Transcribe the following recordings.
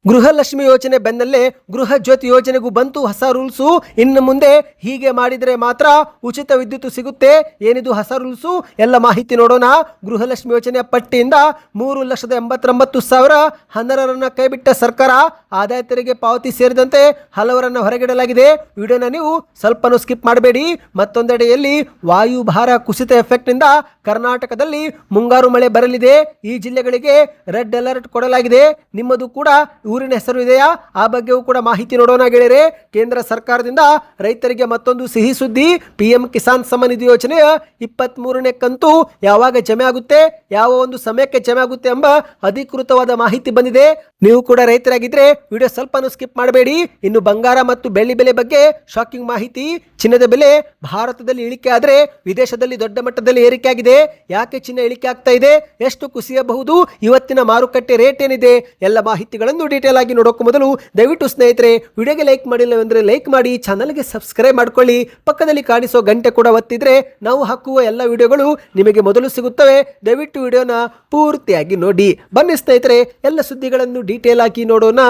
ಗೃಹಲಕ್ಷ್ಮಿ ಯೋಜನೆ ಬೆನ್ನಲ್ಲೇ ಗೃಹ ಜ್ಯೋತಿ ಯೋಜನೆಗೂ ಬಂತು ಹೊಸ ರೂಲ್ಸು. ಇನ್ನು ಮುಂದೆ ಹೀಗೆ ಮಾಡಿದರೆ ಮಾತ್ರ ಉಚಿತ ವಿದ್ಯುತ್ ಸಿಗುತ್ತೆ. ಏನಿದು ಹೊಸ ರೂಲ್ಸು? ಎಲ್ಲ ಮಾಹಿತಿ ನೋಡೋಣ. ಗೃಹಲಕ್ಷ್ಮಿ ಯೋಜನೆಯ ಪಟ್ಟಿಯಿಂದ 3,89,000 ಅನರ್ಹರನ್ನ ಕೈಬಿಟ್ಟ ಸರ್ಕಾರ. ಆದಾಯ ತೆರಿಗೆ ಪಾವತಿ ಸೇರಿದಂತೆ ಹಲವರನ್ನ ಹೊರಗಿಡಲಾಗಿದೆ. ವಿಡಿಯೋನ ನೀವು ಸ್ವಲ್ಪನೂ ಸ್ಕಿಪ್ ಮಾಡಬೇಡಿ. ಮತ್ತೊಂದೆಡೆಯಲ್ಲಿ ವಾಯುಭಾರ ಕುಸಿತ ಎಫೆಕ್ಟ್ನಿಂದ ಕರ್ನಾಟಕದಲ್ಲಿ ಮುಂಗಾರು ಮಳೆ ಬರಲಿದೆ. ಈ ಜಿಲ್ಲೆಗಳಿಗೆ ರೆಡ್ ಅಲರ್ಟ್ ಕೊಡಲಾಗಿದೆ. ನಿಮ್ಮದು ಕೂಡ ಊರಿನ ಹೆಸರು ಇದೆಯಾ? ಆ ಬಗ್ಗೆಯೂ ಕೂಡ ಮಾಹಿತಿ ನೋಡೋಣ ಗೆಳೆಯರೆ. ಕೇಂದ್ರ ಸರ್ಕಾರದಿಂದ ರೈತರಿಗೆ ಮತ್ತೊಂದು ಸಿಹಿ ಸುದ್ದಿ. PM ಕಿಸಾನ್ ಸಮ್ಮಾನ್ ನಿಧಿ ಯೋಜನೆಯ 23ನೇ ಕಂತು ಯಾವಾಗ ಜಮೆ ಆಗುತ್ತೆ, ಯಾವ ಒಂದು ಸಮಯಕ್ಕೆ ಜಮೆ ಆಗುತ್ತೆ ಎಂಬ ಅಧಿಕೃತವಾದ ಮಾಹಿತಿ ಬಂದಿದೆ. ನೀವು ಕೂಡ ರೈತರಾಗಿದ್ರೆ ವಿಡಿಯೋ ಸ್ವಲ್ಪನೂ ಸ್ಕಿಪ್ ಮಾಡಬೇಡಿ. ಇನ್ನು ಬಂಗಾರ ಮತ್ತು ಬೆಳ್ಳಿ ಬೆಲೆ ಬಗ್ಗೆ ಶಾಕಿಂಗ್ ಮಾಹಿತಿ. ಚಿನ್ನದ ಬೆಲೆ ಭಾರತದಲ್ಲಿ ಇಳಿಕೆ ಆದರೆ ವಿದೇಶದಲ್ಲಿ ದೊಡ್ಡ ಮಟ್ಟದಲ್ಲಿ ಏರಿಕೆ ಆಗಿದೆ. ಯಾಕೆ ಚಿನ್ನ ಇಳಿಕೆ ಆಗ್ತಾ ಇದೆ? ಎಷ್ಟು ಕುಸಿಯಬಹುದು? ಇವತ್ತಿನ ಮಾರುಕಟ್ಟೆ ರೇಟ್ ಏನಿದೆ? ಎಲ್ಲ ಮಾಹಿತಿಗಳನ್ನು ಡೀಟೇಲ್ ಆಗಿ ನೋಡೋಕೆ ಮೊದಲು ದಯವಿಟ್ಟು ಸ್ನೇಹಿತರೆ ವಿಡಿಯೋಗೆ ಲೈಕ್ ಮಾಡಿಲ್ಲವೆಂದರೆ ಲೈಕ್ ಮಾಡಿ, ಚಾನಲ್ಗೆ ಸಬ್ಸ್ಕ್ರೈಬ್ ಮಾಡ್ಕೊಳ್ಳಿ. ಪಕ್ಕದಲ್ಲಿ ಕಾಣಿಸೋ ಗಂಟೆ ಕೂಡ ಒತ್ತಿದ್ರೆ ನಾವು ಹಾಕುವ ಎಲ್ಲ ವಿಡಿಯೋಗಳು ನಿಮಗೆ ಮೊದಲು ಸಿಗುತ್ತವೆ. ದಯವಿಟ್ಟು ವಿಡಿಯೋನ ಪೂರ್ತಿಯಾಗಿ ನೋಡಿ. ಬನ್ನಿ ಸ್ನೇಹಿತರೆ, ಎಲ್ಲ ಸುದ್ದಿಗಳನ್ನು ಡೀಟೇಲ್ ಆಗಿ ನೋಡೋಣ.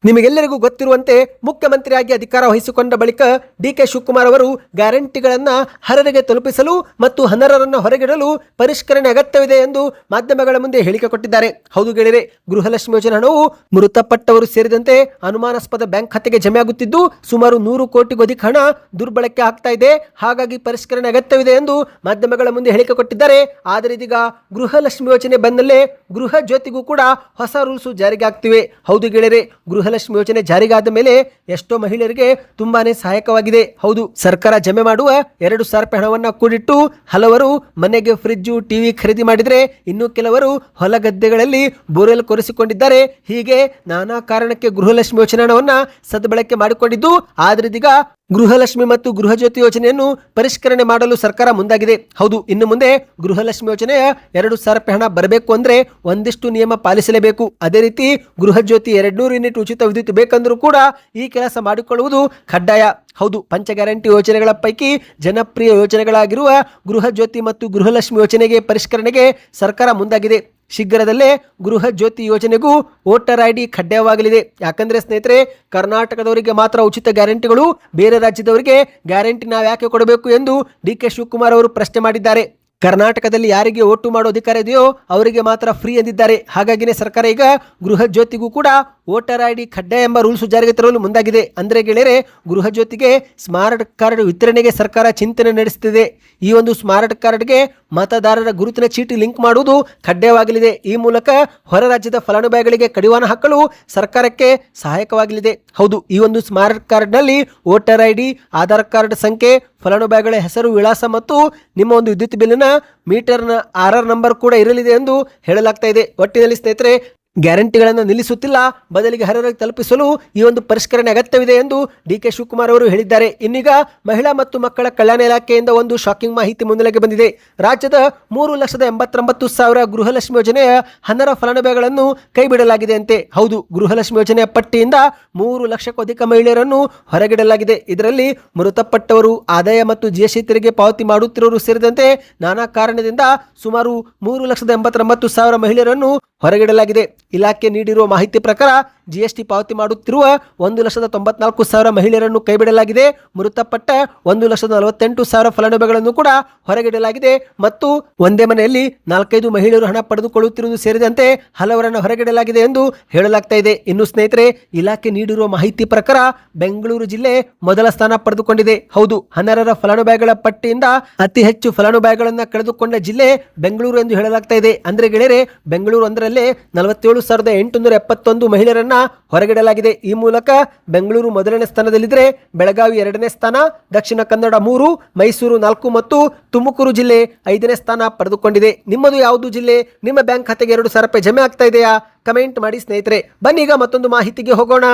ನಿಮಗೆಲ್ಲರಿಗೂ ಗೊತ್ತಿರುವಂತೆ ಮುಖ್ಯಮಂತ್ರಿಯಾಗಿ ಅಧಿಕಾರ ವಹಿಸಿಕೊಂಡ ಬಳಿಕ DK ಶಿವಕುಮಾರ್ ಅವರು ಗ್ಯಾರಂಟಿಗಳನ್ನು ಅರ್ಹರಿಗೆ ತಲುಪಿಸಲು ಮತ್ತು ಅನರ್ಹರನ್ನು ಹೊರಗಿಡಲು ಪರಿಷ್ಕರಣೆ ಅಗತ್ಯವಿದೆ ಎಂದು ಮಾಧ್ಯಮಗಳ ಮುಂದೆ ಹೇಳಿಕೆ ಕೊಟ್ಟಿದ್ದಾರೆ. ಹೌದು ಗೆಳೆಯರೆ, ಗೃಹಲಕ್ಷ್ಮಿ ಯೋಜನೆ ಹಣವು ಮೃತಪಟ್ಟವರು ಸೇರಿದಂತೆ ಅನುಮಾನಾಸ್ಪದ ಬ್ಯಾಂಕ್ ಖಾತೆಗೆ ಜಮೆ ಆಗುತ್ತಿದ್ದು ಸುಮಾರು 100 ಕೋಟಿಗೂ ಅಧಿಕ ಹಣ ದುರ್ಬಳಕೆ ಆಗ್ತಾ ಇದೆ. ಹಾಗಾಗಿ ಪರಿಷ್ಕರಣೆ ಅಗತ್ಯವಿದೆ ಎಂದು ಮಾಧ್ಯಮಗಳ ಮುಂದೆ ಹೇಳಿಕೆ ಕೊಟ್ಟಿದ್ದಾರೆ. ಆದರೆ ಇದೀಗ ಗೃಹಲಕ್ಷ್ಮಿ ಯೋಜನೆ ಬೆನ್ನಲ್ಲೇ ಗೃಹ ಜ್ಯೋತಿಗೂ ಕೂಡ ಹೊಸ ರೂಲ್ಸ್ ಜಾರಿಗೆ ಆಗ್ತಿವೆ. ಹೌದು ಗೆಳೆಯರೆ, ಗೃಹಲಕ್ಷ್ಮಿ ಯೋಜನೆ ಜಾರಿಗಾದ ಮೇಲೆ ಎಷ್ಟೋ ಮಹಿಳೆಯರಿಗೆ ತುಂಬಾನೇ ಸಹಾಯಕವಾಗಿದೆ. ಹೌದು, ಸರ್ಕಾರ ಜಮೆ ಮಾಡುವ 2,000 ರೂಪಾಯಿ ಹಣವನ್ನ ಕೂಡಿಟ್ಟು ಹಲವರು ಮನೆಗೆ ಫ್ರಿಡ್ಜು, ಟಿವಿ ಖರೀದಿ ಮಾಡಿದ್ರೆ, ಇನ್ನು ಕೆಲವರು ಹೊಲ ಗದ್ದೆಗಳಲ್ಲಿ ಬೋರ್ವೆಲ್ ಕೊರೆಸಿಕೊಂಡಿದ್ದಾರೆ. ಹೀಗೆ ನಾನಾ ಕಾರಣಕ್ಕೆ ಗೃಹಲಕ್ಷ್ಮಿ ಯೋಜನೆ ಹಣವನ್ನ ಸದ್ಬಳಕೆ ಮಾಡಿಕೊಂಡಿದ್ದು, ಆದ್ರೆ ಇದೀಗ ಗೃಹಲಕ್ಷ್ಮಿ ಮತ್ತು ಗೃಹ ಜ್ಯೋತಿ ಯೋಜನೆಯನ್ನು ಪರಿಷ್ಕರಣೆ ಮಾಡಲು ಸರ್ಕಾರ ಮುಂದಾಗಿದೆ. ಹೌದು, ಇನ್ನು ಮುಂದೆ ಗೃಹಲಕ್ಷ್ಮಿ ಯೋಜನೆಯ 2,000 ರೂಪಾಯಿ ಹಣ ಬರಬೇಕು ಅಂದ್ರೆ ಒಂದಿಷ್ಟು ನಿಯಮ ಪಾಲಿಸಲೇಬೇಕು. ಅದೇ ರೀತಿ ಗೃಹ ಜ್ಯೋತಿ 200 ಯೂನಿಟ್ ಉಚಿತ ವಿದ್ಯುತ್ ಬೇಕಂದ್ರೂ ಕೂಡ ಈ ಕೆಲಸ ಮಾಡಿಕೊಳ್ಳುವುದು ಕಡ್ಡಾಯ. ಹೌದು, ಪಂಚ ಗ್ಯಾರಂಟಿ ಯೋಜನೆಗಳ ಪೈಕಿ ಜನಪ್ರಿಯ ಯೋಜನೆಗಳಾಗಿರುವ ಗೃಹ ಜ್ಯೋತಿ ಮತ್ತು ಗೃಹಲಕ್ಷ್ಮಿ ಯೋಜನೆಗೆ ಪರಿಷ್ಕರಣೆಗೆ ಸರ್ಕಾರ ಮುಂದಾಗಿದೆ. ಶೀಘ್ರದಲ್ಲೇ ಗೃಹ ಜ್ಯೋತಿ ಯೋಜನೆಗೂ ವೋಟರ್ ID ಕಡ್ಡಾಯವಾಗಲಿದೆ. ಯಾಕಂದ್ರೆ ಸ್ನೇಹಿತರೆ, ಕರ್ನಾಟಕದವರಿಗೆ ಮಾತ್ರ ಉಚಿತ ಗ್ಯಾರಂಟಿಗಳು, ಬೇರೆ ರಾಜ್ಯದವರಿಗೆ ಗ್ಯಾರಂಟಿ ನಾವು ಯಾಕೆ ಕೊಡಬೇಕು ಎಂದು DK ಶಿವಕುಮಾರ್ ಅವರು ಪ್ರಶ್ನೆ ಮಾಡಿದ್ದಾರೆ. ಕರ್ನಾಟಕದಲ್ಲಿ ಯಾರಿಗೆ ಓಟು ಮಾಡೋ ಅಧಿಕಾರ ಇದೆಯೋ ಅವರಿಗೆ ಮಾತ್ರ ಫ್ರೀ ಎಂದಿದ್ದಾರೆ. ಹಾಗಾಗಿನೇ ಸರ್ಕಾರ ಈಗ ಗೃಹ ಜ್ಯೋತಿಗೂ ಕೂಡ ವೋಟರ್ ID ಕಡ್ಡಾಯ ಎಂಬ ರೂಲ್ಸ್ ಜಾರಿಗೆ ತರಲು ಮುಂದಾಗಿದೆ. ಅಂದ್ರೆ ಗೆಳೆಯರೆ, ಗೃಹ ಜ್ಯೋತಿಗೆ ಸ್ಮಾರ್ಟ್ ಕಾರ್ಡ್ ವಿತರಣೆಗೆ ಸರ್ಕಾರ ಚಿಂತನೆ ನಡೆಸುತ್ತಿದೆ. ಈ ಒಂದು ಸ್ಮಾರ್ಟ್ ಕಾರ್ಡ್ಗೆ ಮತದಾರರ ಗುರುತಿನ ಚೀಟಿ ಲಿಂಕ್ ಮಾಡುವುದು ಕಡ್ಡಾಯವಾಗಲಿದೆ. ಈ ಮೂಲಕ ಹೊರ ರಾಜ್ಯದ ಫಲಾನುಭವಿಗಳಿಗೆ ಕಡಿವಾಣ ಹಾಕಲು ಸರ್ಕಾರಕ್ಕೆ ಸಹಾಯಕವಾಗಲಿದೆ. ಹೌದು, ಈ ಒಂದು ಸ್ಮಾರ್ಟ್ ಕಾರ್ಡ್ನಲ್ಲಿ ವೋಟರ್ ID, ಆಧಾರ್ ಕಾರ್ಡ್ ಸಂಖ್ಯೆ, ಫಲಾನುಭವಿಗಳ ಹೆಸರು, ವಿಳಾಸ ಮತ್ತು ನಿಮ್ಮ ಒಂದು ವಿದ್ಯುತ್ ಬಿಲ್ಲಿನ ಮೀಟರ್ನ RR ನಂಬರ್ ಕೂಡ ಇರಲಿದೆ ಎಂದು ಹೇಳಲಾಗ್ತಾ ಇದೆ. ಒಟ್ಟಿನಲ್ಲಿ ಸ್ನೇಹಿತರೆ, ಗ್ಯಾರಂಟಿಗಳನ್ನು ನಿಲ್ಲಿಸುತ್ತಿಲ್ಲ, ಬದಲಿಗೆ ಅರ್ಹರಿಗೆ ತಲುಪಿಸಲು ಈ ಒಂದು ಪರಿಷ್ಕರಣೆ ಅಗತ್ಯವಿದೆ ಎಂದು DK ಶಿವಕುಮಾರ್ ಅವರು ಹೇಳಿದ್ದಾರೆ. ಇನ್ನೀಗ ಮಹಿಳಾ ಮತ್ತು ಮಕ್ಕಳ ಕಲ್ಯಾಣ ಇಲಾಖೆಯಿಂದ ಒಂದು ಶಾಕಿಂಗ್ ಮಾಹಿತಿ ಮುನ್ನೆಲೆಗೆ ಬಂದಿದೆ. ರಾಜ್ಯದ 3,89,000 ಗೃಹಲಕ್ಷ್ಮಿ ಯೋಜನೆಯ ಅನರ್ಹ ಫಲಾನುಭವಿಗಳನ್ನು ಕೈ ಬಿಡಲಾಗಿದೆ ಅಂತೆ. ಹೌದು, ಗೃಹಲಕ್ಷ್ಮಿ ಯೋಜನೆಯ ಪಟ್ಟಿಯಿಂದ 3 ಲಕ್ಷಕ್ಕೂ ಅಧಿಕ ಮಹಿಳೆಯರನ್ನು ಹೊರಗಿಡಲಾಗಿದೆ. ಇದರಲ್ಲಿ ಮೃತಪಟ್ಟವರು, ಆದಾಯ ಮತ್ತು GST ತೆರಿಗೆ ಪಾವತಿ ಮಾಡುತ್ತಿರುವವರು ಸೇರಿದಂತೆ ನಾನಾ ಕಾರಣದಿಂದ ಸುಮಾರು 3,89,000 ಮಹಿಳೆಯರನ್ನು ಹೊರಗಿಡಲಾಗಿದೆ. ಇಲಾಖೆ ನೀಡಿರುವ ಮಾಹಿತಿ ಪ್ರಕಾರ GST ಪಾವತಿ ಮಾಡುತ್ತಿರುವ 1,94,000 ಮಹಿಳೆಯರನ್ನು ಕೈಬಿಡಲಾಗಿದೆ. ಮೃತಪಟ್ಟ 1,48,000 ಫಲಾನುಭವಿಗಳನ್ನು ಕೂಡ ಹೊರಗಿಡಲಾಗಿದೆ ಮತ್ತು ಒಂದೇ ಮನೆಯಲ್ಲಿ 4-5 ಮಹಿಳೆಯರು ಹಣ ಪಡೆದುಕೊಳ್ಳುತ್ತಿರುವುದು ಸೇರಿದಂತೆ ಹಲವರನ್ನು ಹೊರಗಿಡಲಾಗಿದೆ ಎಂದು ಹೇಳಲಾಗ್ತಾ ಇದೆ. ಇನ್ನು ಸ್ನೇಹಿತರೆ, ಇಲಾಖೆ ನೀಡಿರುವ ಮಾಹಿತಿ ಪ್ರಕಾರ ಬೆಂಗಳೂರು ಜಿಲ್ಲೆ ಮೊದಲ ಸ್ಥಾನ ಪಡೆದುಕೊಂಡಿದೆ. ಹೌದು, ಅನರ್ಹರ ಫಲಾನುಭವಿಗಳ ಪಟ್ಟಿಯಿಂದ ಅತಿ ಹೆಚ್ಚು ಫಲಾನುಭವಿಗಳನ್ನು ಕಳೆದುಕೊಂಡ ಜಿಲ್ಲೆ ಬೆಂಗಳೂರು ಎಂದು ಹೇಳಲಾಗ್ತಾ ಇದೆ. ಅಂದ್ರೆ ಗೆಳೆಯರೆ, ಬೆಂಗಳೂರು ಒಂದರಲ್ಲೇ 47,871 ಮಹಿಳೆಯರನ್ನ ಹೊರಗಿಡಲಾಗಿದೆ. ಈ ಮೂಲಕ ಬೆಂಗಳೂರು ಮೊದಲನೇ ಸ್ಥಾನದಲ್ಲಿದ್ದರೆ ಬೆಳಗಾವಿ 2ನೇ ಸ್ಥಾನ, ದಕ್ಷಿಣ ಕನ್ನಡ 3, ಮೈಸೂರು 4 ಮತ್ತು ತುಮಕೂರು ಜಿಲ್ಲೆ 5ನೇ ಸ್ಥಾನ ಪಡೆದುಕೊಂಡಿದೆ. ನಿಮ್ಮದು ಯಾವುದು ಜಿಲ್ಲೆ? ನಿಮ್ಮ ಬ್ಯಾಂಕ್ ಖಾತೆಗೆ 2,000 ರೂಪಾಯಿ ಜಮೆ ಆಗ್ತಾ ಇದೆಯಾ? ಕಮೆಂಟ್ ಮಾಡಿ ಸ್ನೇಹಿತರೆ. ಬನ್ನಿ ಈಗ ಮತ್ತೊಂದು ಮಾಹಿತಿಗೆ ಹೋಗೋಣ.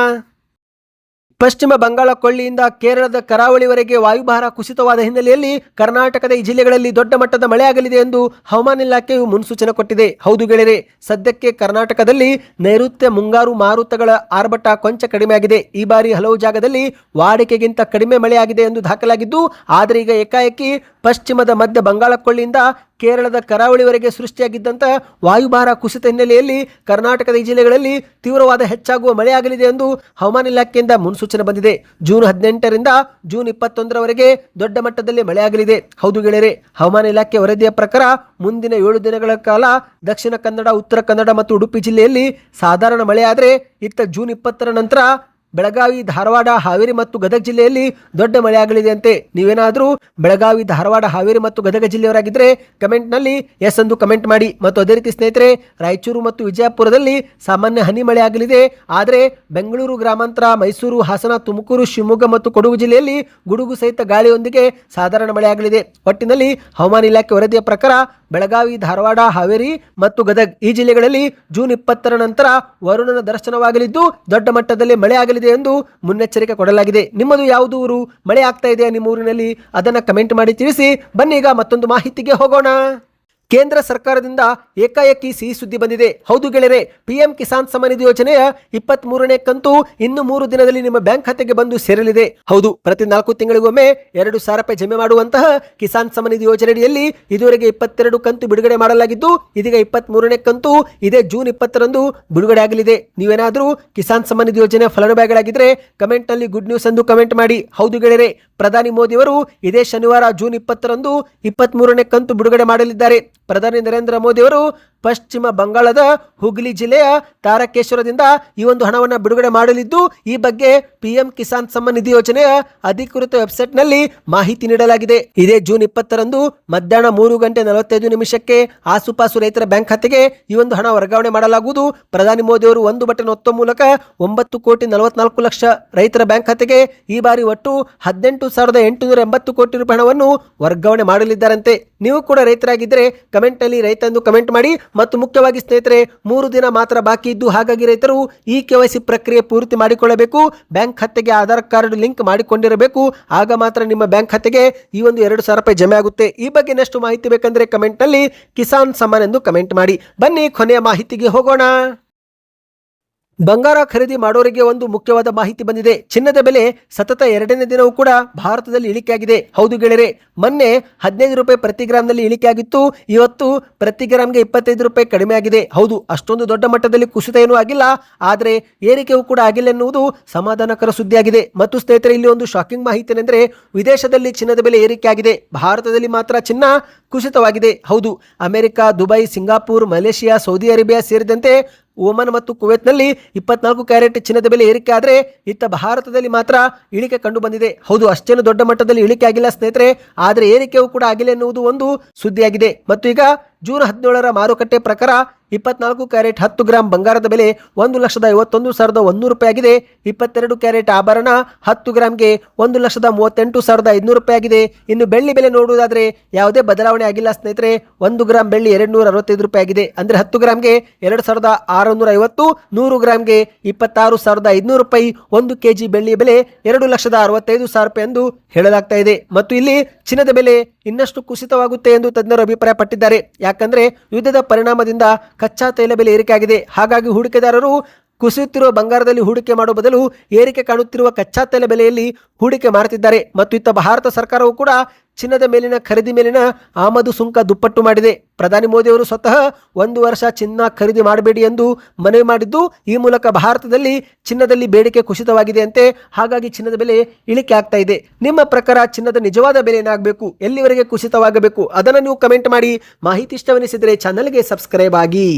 ಪಶ್ಚಿಮ ಬಂಗಾಳ ಕೊಳ್ಳಿಯಿಂದ ಕೇರಳದ ಕರಾವಳಿವರೆಗೆ ವಾಯುಭಾರ ಕುಸಿತವಾದ ಹಿನ್ನೆಲೆಯಲ್ಲಿ ಕರ್ನಾಟಕದ ಈ ಜಿಲ್ಲೆಗಳಲ್ಲಿ ದೊಡ್ಡ ಮಟ್ಟದ ಮಳೆ ಆಗಲಿದೆ ಎಂದು ಹವಾಮಾನ ಇಲಾಖೆಯು ಮುನ್ಸೂಚನೆ ಕೊಟ್ಟಿದೆ. ಹೌದು ಗೆಳೆಯರೆ, ಸದ್ಯಕ್ಕೆ ಕರ್ನಾಟಕದಲ್ಲಿ ನೈಋತ್ಯ ಮುಂಗಾರು ಮಾರುತಗಳ ಆರ್ಭಟ ಕೊಂಚ ಕಡಿಮೆಯಾಗಿದೆ. ಈ ಬಾರಿ ಹಲವು ಜಾಗದಲ್ಲಿ ವಾಡಿಕೆಗಿಂತ ಕಡಿಮೆ ಮಳೆಯಾಗಿದೆ ಎಂದು ದಾಖಲಾಗಿದ್ದು, ಆದರೆ ಈಗ ಏಕಾಏಕಿ ಪಶ್ಚಿಮದ ಮಧ್ಯ ಬಂಗಾಳ ಕೊಳ್ಳಿಯಿಂದ ಕೇರಳದ ಕರಾವಳಿವರೆಗೆ ಸೃಷ್ಟಿಯಾಗಿದ್ದಂತಹ ವಾಯುಭಾರ ಕುಸಿತ ಹಿನ್ನೆಲೆಯಲ್ಲಿ ಕರ್ನಾಟಕದ ಈ ಜಿಲ್ಲೆಗಳಲ್ಲಿ ತೀವ್ರವಾದ ಹೆಚ್ಚಾಗುವ ಮಳೆಯಾಗಲಿದೆ ಎಂದು ಹವಾಮಾನ ಇಲಾಖೆಯಿಂದ ಮುನ್ಸೂಚನೆ ಬಂದಿದೆ. ಜೂನ್ 18ರಿಂದ ಜೂನ್ 21ರವರೆಗೆ ದೊಡ್ಡ ಮಟ್ಟದಲ್ಲಿ ಮಳೆಯಾಗಲಿದೆ. ಹೌದು ಗೆಳೆಯರೆ, ಹವಾಮಾನ ಇಲಾಖೆ ವರದಿಯ ಪ್ರಕಾರ ಮುಂದಿನ 7 ದಿನಗಳ ಕಾಲ ದಕ್ಷಿಣ ಕನ್ನಡ, ಉತ್ತರ ಕನ್ನಡ ಮತ್ತು ಉಡುಪಿ ಜಿಲ್ಲೆಯಲ್ಲಿ ಸಾಧಾರಣ ಮಳೆಯಾದರೆ ಇತ್ತ ಜೂನ್ 20ರ ನಂತರ ಬೆಳಗಾವಿ, ಧಾರವಾಡ, ಹಾವೇರಿ ಮತ್ತು ಗದಗ ಜಿಲ್ಲೆಯಲ್ಲಿ ದೊಡ್ಡ ಮಳೆಯಾಗಲಿದೆ ಅಂತೆ. ನೀವೇನಾದರೂ ಬೆಳಗಾವಿ, ಧಾರವಾಡ, ಹಾವೇರಿ ಮತ್ತು ಗದಗ ಜಿಲ್ಲೆಯವರಾಗಿದ್ದರೆ ಕಮೆಂಟ್ನಲ್ಲಿ ಎಸ್ ಎಂದು ಕಮೆಂಟ್ ಮಾಡಿ. ಮತ್ತು ಅದೇ ರೀತಿ ಸ್ನೇಹಿತರೆ, ರಾಯಚೂರು ಮತ್ತು ವಿಜಯಪುರದಲ್ಲಿ ಸಾಮಾನ್ಯ ಹನಿ ಮಳೆ ಆಗಲಿದೆ. ಆದರೆ ಬೆಂಗಳೂರು ಗ್ರಾಮಾಂತರ, ಮೈಸೂರು, ಹಾಸನ, ತುಮಕೂರು, ಶಿವಮೊಗ್ಗ ಮತ್ತು ಕೊಡಗು ಜಿಲ್ಲೆಯಲ್ಲಿ ಗುಡುಗು ಸಹಿತ ಗಾಳಿಯೊಂದಿಗೆ ಸಾಧಾರಣ ಮಳೆ ಆಗಲಿದೆ. ಒಟ್ಟಿನಲ್ಲಿ ಹವಾಮಾನ ಇಲಾಖೆ ವರದಿಯ ಪ್ರಕಾರ ಬೆಳಗಾವಿ, ಧಾರವಾಡ, ಹಾವೇರಿ ಮತ್ತು ಗದಗ ಈ ಜಿಲ್ಲೆಗಳಲ್ಲಿ ಜೂನ್ 20ರ ನಂತರ ವರುಣನ ದರ್ಶನವಾಗಲಿದ್ದು ದೊಡ್ಡ ಮಟ್ಟದಲ್ಲಿ ಮಳೆ ಆಗಲಿದೆ ಎಂದು ಮುನ್ನೆಚ್ಚರಿಕೆ ಕೊಡಲಾಗಿದೆ. ನಿಮ್ಮದು ಯಾವುದು ಊರು? ಮಳೆ ಆಗ್ತಾ ಇದೆಯಾ ನಿಮ್ಮ ಊರಿನಲ್ಲಿ? ಅದನ್ನ ಕಮೆಂಟ್ ಮಾಡಿ ತಿಳಿಸಿ. ಬನ್ನಿ ಈಗ ಮತ್ತೊಂದು ಮಾಹಿತಿಗೆ ಹೋಗೋಣ. ಕೇಂದ್ರ ಸರ್ಕಾರದಿಂದ ಏಕಾಏಕಿ ಸಿಹಿ ಸುದ್ದಿ ಬಂದಿದೆ. ಹೌದು ಗೆಳೆಯರೆ, ಪಿಎಂ ಕಿಸಾನ್ ಸಮ್ಮಾನ್ ನಿಧಿ ಯೋಜನೆಯ 23ನೇ ಕಂತು ಇನ್ನು 3 ದಿನದಲ್ಲಿ ನಿಮ್ಮ ಬ್ಯಾಂಕ್ ಖಾತೆಗೆ ಬಂದು ಸೇರಲಿದೆ. ಹೌದು, ಪ್ರತಿ 4 ತಿಂಗಳಿಗೊಮ್ಮೆ 2,000 ರೂಪಾಯಿ ಜಮೆ ಮಾಡುವಂತಹ ಕಿಸಾನ್ ಸಮ್ಮಾನ್ ನಿಧಿ ಯೋಜನೆಯಲ್ಲಿ ಇದುವರೆಗೆ 22 ಕಂತು ಬಿಡುಗಡೆ ಮಾಡಲಾಗಿದ್ದು, ಇದೀಗ 23ನೇ ಕಂತು ಇದೇ ಜೂನ್ 20ರಂದು ಬಿಡುಗಡೆ ಆಗಲಿದೆ. ನೀವೇನಾದರೂ ಕಿಸಾನ್ ಸಮ್ಮಾನ್ ನಿಧಿ ಯೋಜನೆ ಫಲಾನುಭವಿಗಳಾಗಿದ್ದರೆ ಕಮೆಂಟ್ ನಲ್ಲಿ ಗುಡ್ ನ್ಯೂಸ್ ಎಂದು ಕಮೆಂಟ್ ಮಾಡಿ. ಹೌದು ಗೆಳೆಯರೆ, ಪ್ರಧಾನಿ ಮೋದಿಯವರು ಇದೇ ಶನಿವಾರ ಜೂನ್ 20ರಂದು 23ನೇ ಕಂತು ಬಿಡುಗಡೆ ಮಾಡಲಿದ್ದಾರೆ. ಪ್ರಧಾನಿ ನರೇಂದ್ರ ಮೋದಿಯವರು ಪಶ್ಚಿಮ ಬಂಗಾಳದ ಹುಗ್ಲಿ ಜಿಲ್ಲೆಯ ತಾರಕೇಶ್ವರದಿಂದ ಈ ಒಂದು ಹಣವನ್ನು ಬಿಡುಗಡೆ ಮಾಡಲಿದ್ದು, ಈ ಬಗ್ಗೆ ಪಿಎಂ ಕಿಸಾನ್ ಸಮ್ಮಾನ್ ನಿಧಿ ಯೋಜನೆಯ ಅಧಿಕೃತ ವೆಬ್ಸೈಟ್ನಲ್ಲಿ ಮಾಹಿತಿ ನೀಡಲಾಗಿದೆ. ಇದೇ ಜೂನ್ 20ರಂದು ಮಧ್ಯಾಹ್ನ 3:45 ಆಸುಪಾಸು ರೈತರ ಬ್ಯಾಂಕ್ ಖಾತೆಗೆ ಈ ಒಂದು ಹಣ ವರ್ಗಾವಣೆ ಮಾಡಲಾಗುವುದು. ಪ್ರಧಾನಿ ಮೋದಿಯವರು ಒಂದು ಬಟನ್ ಒತ್ತುವ ಮೂಲಕ 9,44,00,000 ರೈತರ ಬ್ಯಾಂಕ್ ಖಾತೆಗೆ ಈ ಬಾರಿ ಒಟ್ಟು 18,880 ಕೋಟಿ ರೂಪಾಯಿ ಹಣವನ್ನು ವರ್ಗಾವಣೆ ಮಾಡಲಿದ್ದಾರಂತೆ. ನೀವು ಕೂಡ ರೈತರಾಗಿದ್ದರೆ ಕಮೆಂಟ್ ನಲ್ಲಿ ರೈತ ಎಂದು ಕಮೆಂಟ್ ಮಾಡಿ. ಮತ್ತು ಮುಖ್ಯವಾಗಿ ಸ್ನೇಹಿತರೆ, 3 ದಿನ ಮಾತ್ರ ಬಾಕಿ ಇದ್ದು, ಹಾಗಾಗಿ ರೈತರು ಈ ಕೆವೈಸಿ ಪ್ರಕ್ರಿಯೆ ಪೂರ್ತಿ ಮಾಡಿಕೊಳ್ಳಬೇಕು. ಬ್ಯಾಂಕ್ ಖಾತೆಗೆ ಆಧಾರ್ ಕಾರ್ಡ್ ಲಿಂಕ್ ಮಾಡಿಕೊಂಡಿರಬೇಕು. ಆಗ ಮಾತ್ರ ನಿಮ್ಮ ಬ್ಯಾಂಕ್ ಖಾತೆಗೆ ಈ ಒಂದು 2,000 ರೂಪಾಯಿ ಜಮೆ ಆಗುತ್ತೆ. ಈ ಬಗ್ಗೆ ಇನ್ನಷ್ಟು ಮಾಹಿತಿ ಬೇಕಂದ್ರೆ ಕಮೆಂಟ್ ನಲ್ಲಿ ಕಿಸಾನ್ ಸಮ್ಮಾನ್ ಎಂದು ಕಮೆಂಟ್ ಮಾಡಿ. ಬನ್ನಿ ಕೊನೆಯ ಮಾಹಿತಿಗೆ ಹೋಗೋಣ. ಬಂಗಾರ ಖರೀದಿ ಮಾಡೋರಿಗೆ ಒಂದು ಮುಖ್ಯವಾದ ಮಾಹಿತಿ ಬಂದಿದೆ. ಚಿನ್ನದ ಬೆಲೆ ಸತತ 2ನೇ ದಿನವೂ ಕೂಡ ಭಾರತದಲ್ಲಿ ಇಳಿಕೆಯಾಗಿದೆ. ಹೌದು ಗೆಳೆಯರೆ, ಮೊನ್ನೆ 15 ರೂಪಾಯಿ ಪ್ರತಿ ಗ್ರಾಮ್ನಲ್ಲಿ ಇಳಿಕೆಯಾಗಿತ್ತು. ಇವತ್ತು ಪ್ರತಿ ಗ್ರಾಮ್ಗೆ 25 ರೂಪಾಯಿ ಕಡಿಮೆ ಆಗಿದೆ. ಹೌದು, ಅಷ್ಟೊಂದು ದೊಡ್ಡ ಮಟ್ಟದಲ್ಲಿ ಕುಸಿತ ಏನೂ ಆಗಿಲ್ಲ, ಆದರೆ ಏರಿಕೆಯೂ ಕೂಡ ಆಗಿಲ್ಲ ಎನ್ನುವುದು ಸಮಾಧಾನಕರ ಸುದ್ದಿಯಾಗಿದೆ. ಮತ್ತು ಸ್ನೇಹಿತರೆ, ಇಲ್ಲಿ ಒಂದು ಶಾಕಿಂಗ್ ಮಾಹಿತಿ ಏನೆಂದರೆ, ವಿದೇಶದಲ್ಲಿ ಚಿನ್ನದ ಬೆಲೆ ಏರಿಕೆಯಾಗಿದೆ, ಭಾರತದಲ್ಲಿ ಮಾತ್ರ ಚಿನ್ನ ಕುಸಿತವಾಗಿದೆ. ಹೌದು, America, Dubai, Singapore, Malaysia, Saudi Arabia ಸೇರಿದಂತೆ ಓಮನ್ ಮತ್ತು ಕುವೈತ್ನಲ್ಲಿ 24 ಕ್ಯಾರೆಟ್ ಚಿನ್ನದ ಬೆಲೆ ಏರಿಕೆ ಆದರೆ ಇತ್ತ ಭಾರತದಲ್ಲಿ ಮಾತ್ರ ಇಳಿಕೆ ಕಂಡು ಬಂದಿದೆ. ಹೌದು, ಅಷ್ಟೇನು ದೊಡ್ಡ ಮಟ್ಟದಲ್ಲಿ ಇಳಿಕೆ ಆಗಿಲ್ಲ ಸ್ನೇಹಿತರೆ, ಆದರೆ ಏರಿಕೆಯೂ ಕೂಡ ಆಗಿಲ್ಲ ಎನ್ನುವುದು ಒಂದು ಸುದ್ದಿಯಾಗಿದೆ. ಮತ್ತು ಈಗ ಜೂನ್ 17ರ ಮಾರುಕಟ್ಟೆ ಪ್ರಕಾರ 24 ಕ್ಯಾರೆಟ್ 10 ಗ್ರಾಮ್ ಬಂಗಾರದ ಬೆಲೆ 1,51,100 ರೂಪಾಯಿ ಆಗಿದೆ. 22 ಕ್ಯಾರೆಟ್ ಆಭರಣ 10 ಗ್ರಾಮ್ಗೆ 1,38,500 ರೂಪಾಯಿ ಆಗಿದೆ. ಇನ್ನು ಬೆಳ್ಳಿ ಬೆಲೆ ನೋಡುವುದಾದರೆ ಯಾವುದೇ ಬದಲಾವಣೆ ಆಗಿಲ್ಲ ಸ್ನೇಹಿತರೆ. 1 ಗ್ರಾಮ್ ಬೆಳ್ಳಿ 265 ರೂಪಾಯಿ ಆಗಿದೆ. ಅಂದರೆ 10 ಗ್ರಾಮ್ಗೆ 2,650, 100 ಗ್ರಾಮ್ಗೆ 26,500 ರೂಪಾಯಿ. 1 ಕೆಜಿ ಬೆಳ್ಳಿ ಬೆಲೆ 2,65,000 ರೂಪಾಯಿ ಎಂದು ಹೇಳಲಾಗ್ತಾ ಇದೆ. ಮತ್ತು ಇಲ್ಲಿ ಚಿನ್ನದ ಬೆಲೆ ಇನ್ನಷ್ಟು ಕುಸಿತವಾಗುತ್ತೆ ಎಂದು ತಜ್ಞರು ಅಭಿಪ್ರಾಯ ಪಟ್ಟಿದ್ದಾರೆ. ಯಾಕಂದ್ರೆ ಯುದ್ಧದ ಪರಿಣಾಮದಿಂದ ಕಚ್ಚಾ ತೈಲ ಬೆಲೆ ಏರಿಕೆಯಾಗಿದೆ. ಹಾಗಾಗಿ ಹೂಡಿಕೆದಾರರು ಕುಸಿಯುತ್ತಿರುವ ಬಂಗಾರದಲ್ಲಿ ಹೂಡಿಕೆ ಮಾಡುವ ಬದಲು ಏರಿಕೆ ಕಾಣುತ್ತಿರುವ ಕಚ್ಚಾ ತೈಲ ಬೆಲೆಯಲ್ಲಿ ಹೂಡಿಕೆ ಮಾಡುತ್ತಿದ್ದಾರೆ. ಮತ್ತು ಇತ್ತ ಭಾರತ ಸರ್ಕಾರವು ಕೂಡ ಚಿನ್ನದ ಮೇಲಿನ ಖರೀದಿ ಮೇಲಿನ ಆಮದು ಸುಂಕ ದುಪ್ಪಟ್ಟು ಮಾಡಿದೆ. ಪ್ರಧಾನಿ ಮೋದಿಯವರು ಸ್ವತಃ 1 ವರ್ಷ ಚಿನ್ನ ಖರೀದಿ ಮಾಡಬೇಡಿ ಎಂದು ಮನವಿ ಮಾಡಿದ್ದು, ಈ ಮೂಲಕ ಭಾರತದಲ್ಲಿ ಚಿನ್ನದಲ್ಲಿ ಬೇಡಿಕೆ ಕುಸಿತವಾಗಿದೆ ಅಂತೆ. ಹಾಗಾಗಿ ಚಿನ್ನದ ಬೆಲೆ ಇಳಿಕೆ ಆಗ್ತಾ ಇದೆ. ನಿಮ್ಮ ಪ್ರಕಾರ ಚಿನ್ನದ ನಿಜವಾದ ಬೆಲೆ ಏನಾಗಬೇಕು, ಎಲ್ಲಿವರೆಗೆ ಕುಸಿತವಾಗಬೇಕು, ಅದನ್ನು ನೀವು ಕಮೆಂಟ್ ಮಾಡಿ. ಮಾಹಿತಿ ಇಷ್ಟವೆನಿಸಿದರೆ ಚಾನಲ್ಗೆ ಸಬ್ಸ್ಕ್ರೈಬ್ ಆಗಿ.